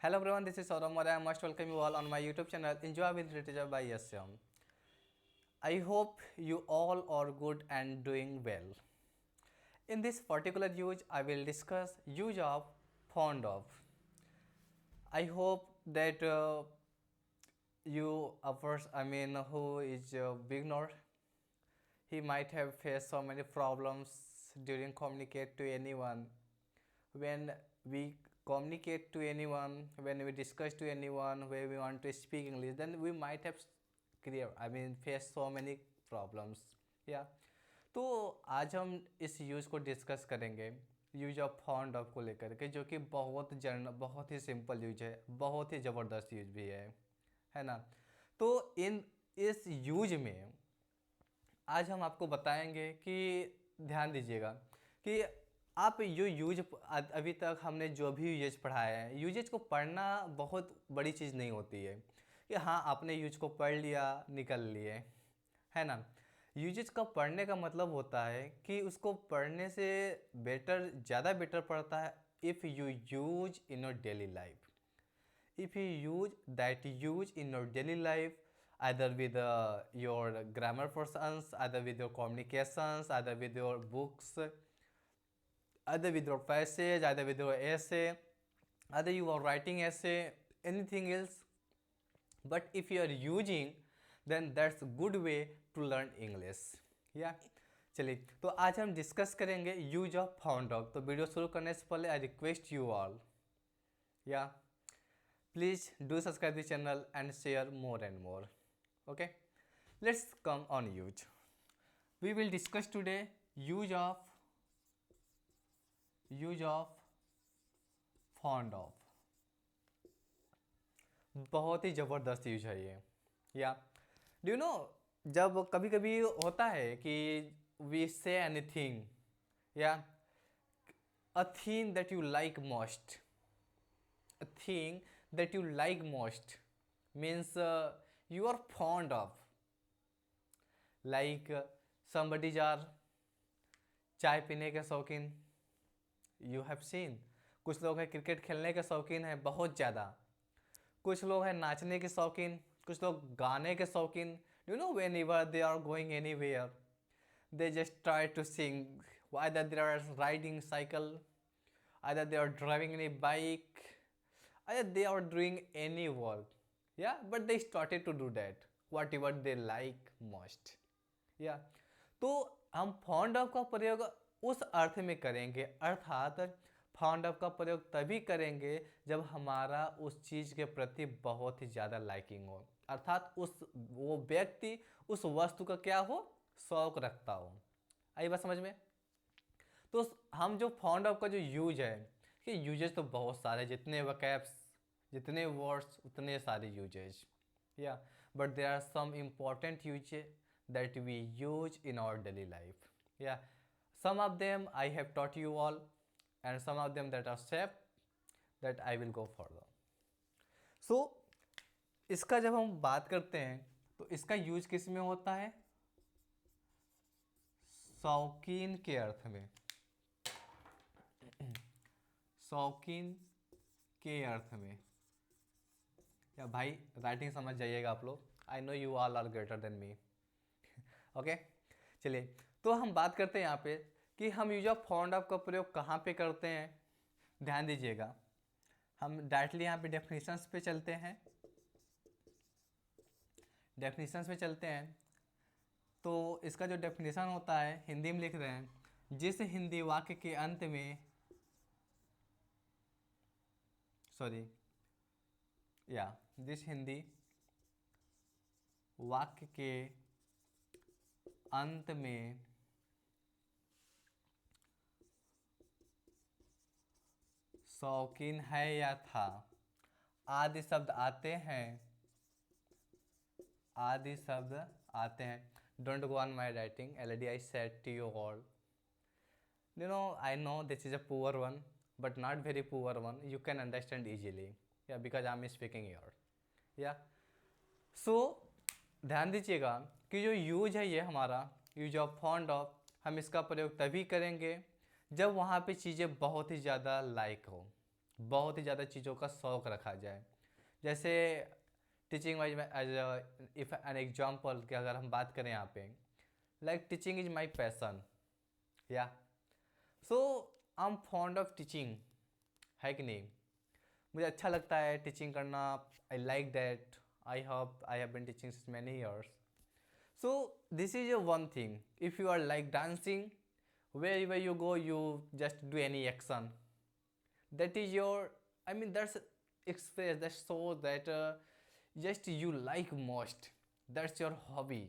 Hello everyone, this is Saurabh Maurya. I must welcome you all on my YouTube channel Enjoy with Literature by Yasyam. I hope you all are good and doing well. In this particular use, I will discuss use of fond of. I hope that you, first, who is a beginner, he might have faced so many problems during communicate to anyone. When we communicate to anyone, when we discuss to anyone where we want to speak English, then we might have face so many problems. या तो आज हम इस use को discuss करेंगे, use of found of को लेकर के, जो कि बहुत ही सिंपल यूज है, बहुत ही ज़बरदस्त यूज भी है ना। तो इस यूज में आज हम आपको बताएंगे कि ध्यान दीजिएगा कि आप जो यूज अभी तक हमने जो भी यूजेज पढ़ाया है, यूजेज को पढ़ना बहुत बड़ी चीज़ नहीं होती है कि हाँ आपने यूज को पढ़ लिया निकल लिए, है ना। यूजेज का पढ़ने का मतलब होता है कि उसको पढ़ने से ज़्यादा बेटर पड़ता है if you use in your daily life, if you use that use in your daily life, either with your grammar portions, either with your communications, either with your books, either with your passage, either with your essay, either you are writing essay, anything else. But if you are using, then that's a good way to learn English. या चलिए, तो आज हम discuss करेंगे use of found of. तो video शुरू करने से पहले आई रिक्वेस्ट यू ऑल, या please do subscribe the channel and share more and more. Okay, let's come on use. We will discuss today use of fond of. बहुत ही ज़बरदस्त use है ये। या डू यू नो, जब कभी कभी होता है कि वी से एनीथिंग, या a thing that you like most, a thing that you like most means you are fond of, like somebody's are चाय पीने के शौकीन, यू हैव सीन। कुछ लोग हैं क्रिकेट खेलने के शौकीन हैं बहुत ज़्यादा, कुछ लोग हैं नाचने के शौकीन, कुछ लोग गाने के शौकीन। You know, whenever they are going anywhere they just try to sing, either they are riding cycle, either they are driving any bike, either they are doing any work, yeah, but they started to do that whatever they like most. yeah, तो हम found of का प्रयोग उस अर्थ में करेंगे, अर्थात found of का प्रयोग तभी करेंगे जब हमारा उस चीज़ के प्रति बहुत ही ज़्यादा लाइकिंग हो, अर्थात वो व्यक्ति उस वस्तु का क्या हो, शौक रखता हो। आई बात समझ में? तो हम जो फाउंड ऑफ का जो यूज है, कि यूजेज तो बहुत सारे, जितने वकैब्स, जितने वर्ड्स, उतने सारे यूजेज, या but there are some important use that we use in our daily life. या some of them I have taught you all and some of them that are safe that I will go further. So इसका जब हम बात करते हैं तो इसका use किस में होता है? शौकीन के अर्थ में, शौकीन के अर्थ में। या भाई राइटिंग समझ जाइएगा आप लोग, I know you all are greater than me. Okay, चलिए, तो हम बात करते हैं यहाँ पे कि हम यूज ऑफ फाउंड ऑफ का प्रयोग कहाँ पे करते हैं। ध्यान दीजिएगा, हम डायरेक्टली यहाँ पे डेफिनेशंस पे चलते हैं, डेफिनेशंस पे चलते हैं। तो इसका जो डेफिनेशन होता है, हिंदी में लिख रहे हैं, जिस हिंदी वाक्य के अंत में, सॉरी, या जिस हिंदी वाक्य के अंत में शौकीन है या था आदि शब्द आते हैं, आदि शब्द आते हैं। Don't go on my writing, already I said to you all, you know, I know this is a poor one but not very poor one, you can understand easily, yeah, because I'm speaking here. yeah, so ध्यान दीजिएगा कि जो use है, ये हमारा use of found of, हम इसका प्रयोग तभी करेंगे जब वहाँ पे चीज़ें बहुत ही ज़्यादा लाइक हो, बहुत ही ज़्यादा चीज़ों का शौक़ रखा जाए। जैसे टीचिंग वाइज में एज इफ़ एन एग्जाम्पल की अगर हम बात करें यहाँ पे, like teaching is my passion, या so I am fond of teaching, है कि नहीं? मुझे अच्छा लगता है टीचिंग करना, I like that, I hope I have been teaching since many years. So this is a one thing. If you are like dancing, wherever you go, you just do any action. That is your, I mean, that's express, that shows that just you like most. That's your hobby.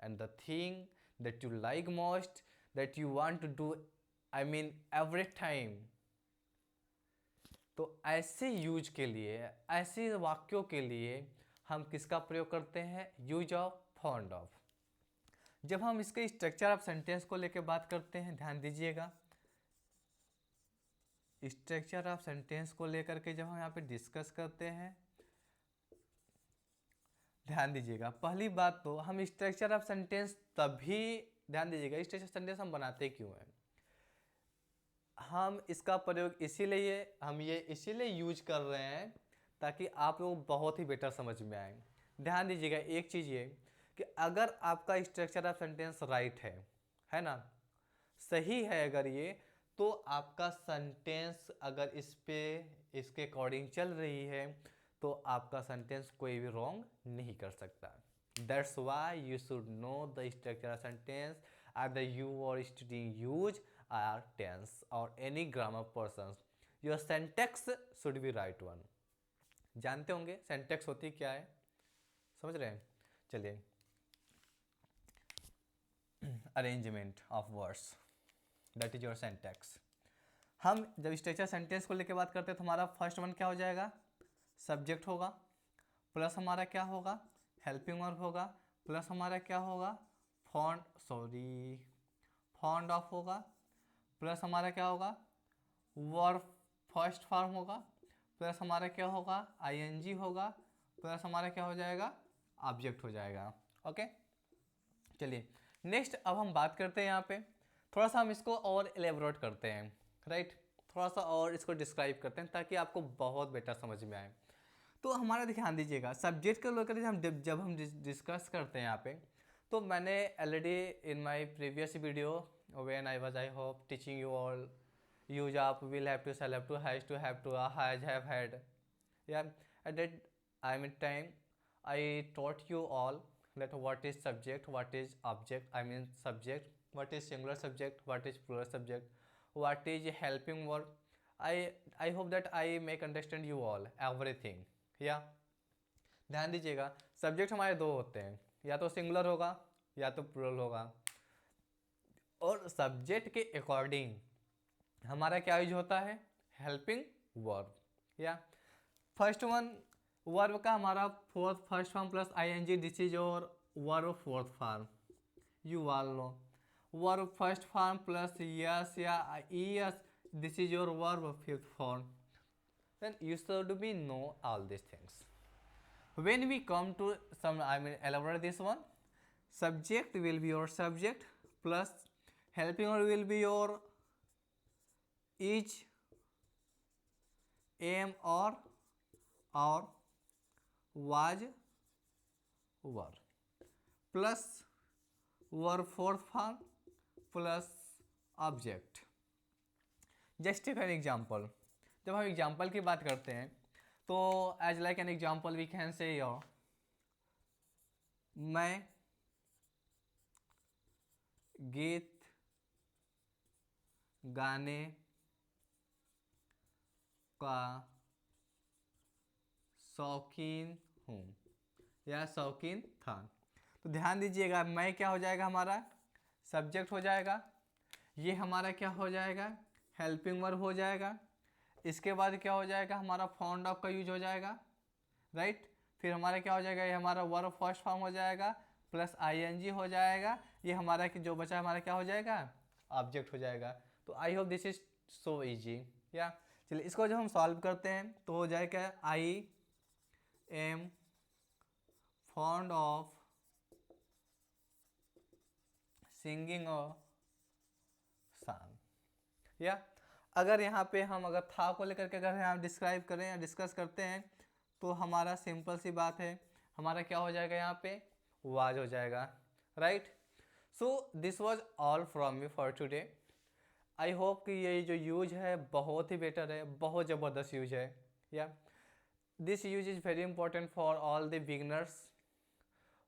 And the thing that you like most, that you want to do, I mean, every time. तो ऐसे use के लिए, ऐसे वाक्यों के लिए हम किसका प्रयोग करते हैं? Use of fond of. जब हम इसके स्ट्रक्चर ऑफ सेंटेंस को लेकर बात करते हैं, ध्यान दीजिएगा, स्ट्रक्चर ऑफ सेंटेंस को लेकर के जब हम यहाँ पे डिस्कस करते हैं, ध्यान दीजिएगा, पहली बात तो हम स्ट्रक्चर ऑफ सेंटेंस तभी, ध्यान दीजिएगा, स्ट्रक्चर सेंटेंस हम बनाते क्यों हैं? हम इसका प्रयोग इसीलिए, हम ये इसीलिए यूज कर रहे हैं ताकि आप लोग बहुत ही बेटर समझ में आए. ध्यान दीजिएगा एक चीज़ ये कि अगर आपका स्ट्रक्चर ऑफ सेंटेंस राइट है ना, सही है अगर ये, तो आपका सेंटेंस अगर इस पे इसके अकॉर्डिंग चल रही है तो आपका सेंटेंस कोई भी रॉन्ग नहीं कर सकता. That's why you should know the structure of sentence either you are studying use or tense or any grammar persons. Your syntax should be right one. जानते होंगे syntax होती क्या है, समझ रहे हैं? चलिए, arrangement of words, that is your syntax. हम जब स्ट्रक्चर सेंटेंस को लेकर बात करते हैं तो हमारा फर्स्ट वन क्या हो जाएगा? सब्जेक्ट होगा, प्लस हमारा क्या होगा? हेल्पिंग वर्ब होगा, प्लस हमारा क्या होगा? फॉन्ड ऑफ होगा, प्लस हमारा क्या होगा? वर्ब फर्स्ट फॉर्म होगा, प्लस हमारा क्या होगा? आईएनजी होगा, प्लस हमारा क्या हो जाएगा? ऑब्जेक्ट हो जाएगा. ओके, चलिए नेक्स्ट अब हम बात करते हैं यहाँ पे, थोड़ा सा हम इसको और एलेबोरेट करते हैं, राइट? थोड़ा सा और इसको डिस्क्राइब करते हैं ताकि आपको बहुत बेटर समझ में आए. तो हमारा ध्यान दीजिएगा, सब्जेक्ट को लेकर जब हम डिस्कस करते हैं यहाँ पे, तो मैंने already in my previous video when I was, I hope, teaching you all use of will, have to, shall have to, have to, have had, या at that I mean time I taught you all that what is subject, what is object, I mean subject, what is singular subject, what is plural subject, what is helping verb. I hope that I make understand you all everything. या ध्यान दीजिएगा, subject हमारे दो होते हैं, या तो singular होगा या तो प्लूरल होगा, और सब्जेक्ट के अकॉर्डिंग हमारा क्या यूज होता है? Helping verb. या फर्स्ट वन वर्ब का हमारा fourth first form plus ING, this is your verb fourth form. You all know verb first form plus S या ES, this is your verb fifth form. Then you should be know all these things. When we come to some, I mean elaborate this one, subject will be your subject plus helping verb will be your is, am or was were, plus verb fourth form plus object. Just take an example. जब हम example की बात करते हैं तो as like an example we can say your, मैं गीत गाने का शौकीन हूँ या शौकीन था. तो ध्यान दीजिएगा, मैं क्या हो जाएगा? हमारा सब्जेक्ट हो जाएगा, ये हमारा क्या हो जाएगा? हेल्पिंग वर्ब हो जाएगा. इसके बाद क्या हो जाएगा? हमारा फॉन्ड ऑफ का यूज हो जाएगा, राइट? फिर हमारा क्या हो जाएगा? ये हमारा वर्ब फर्स्ट फॉर्म हो जाएगा प्लस आईएनजी हो जाएगा. ये हमारा जो बचा हमारा क्या हो जाएगा? ऑब्जेक्ट हो जाएगा. तो I hope this is so easy. या चलिए इसको जब हम सॉल्व करते हैं तो हो जाएगा आई am fond of singing a song. या अगर यहाँ पे हम अगर था को लेकर के अगर हम डिस्क्राइब करें या डिस्कस करते हैं तो हमारा सिंपल सी बात है, हमारा क्या हो जाएगा यहाँ पे, वाज हो जाएगा, right. So this was all from me for today. I hope कि ये जो यूज है बहुत ही बेटर है, बहुत ज़बरदस्त यूज है। या this use is very important for all the beginners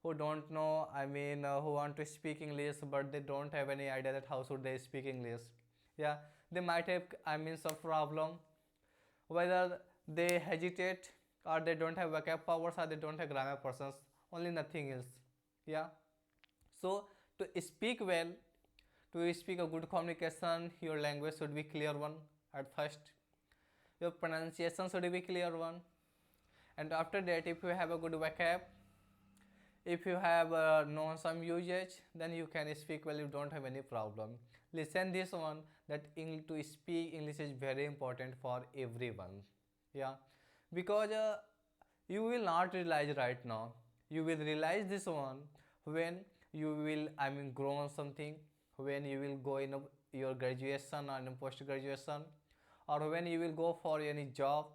who don't know, I mean, who want to speak English but they don't have any idea that how should they speak English. Yeah, they might have, I mean, some problem, whether they hesitate or they don't have vocab powers or they don't have grammar persons, only nothing else. Yeah, so to speak well, to speak a good communication, your language should be clear one at first, your pronunciation should be clear one, and after that if you have a good vocab, if you have known some usage, then you can speak well, you don't have any problem. Listen this one, that to speak English is very important for everyone. Yeah, because you will not realize right now, you will realize this one when you will, I mean, grow on something, when you will go in your graduation or in post graduation, or when you will go for any job,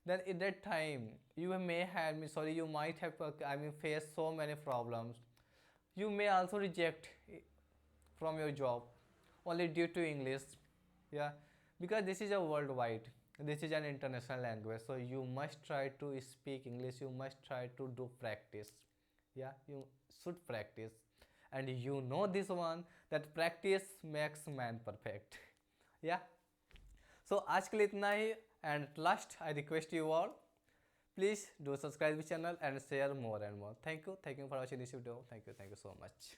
then at that time you may have, sorry, you might have, I mean, face so many problems. You may also reject from your job only due to English. Yeah, because this is a worldwide, this is an international language, so you must try to speak English, you must try to do practice. Yeah, you should practice, and you know this one, that practice makes man perfect. Yeah, so आज के लिए इतना ही, and last I request you all, please do subscribe the channel and share more and more. Thank you for watching this video. Thank you so much.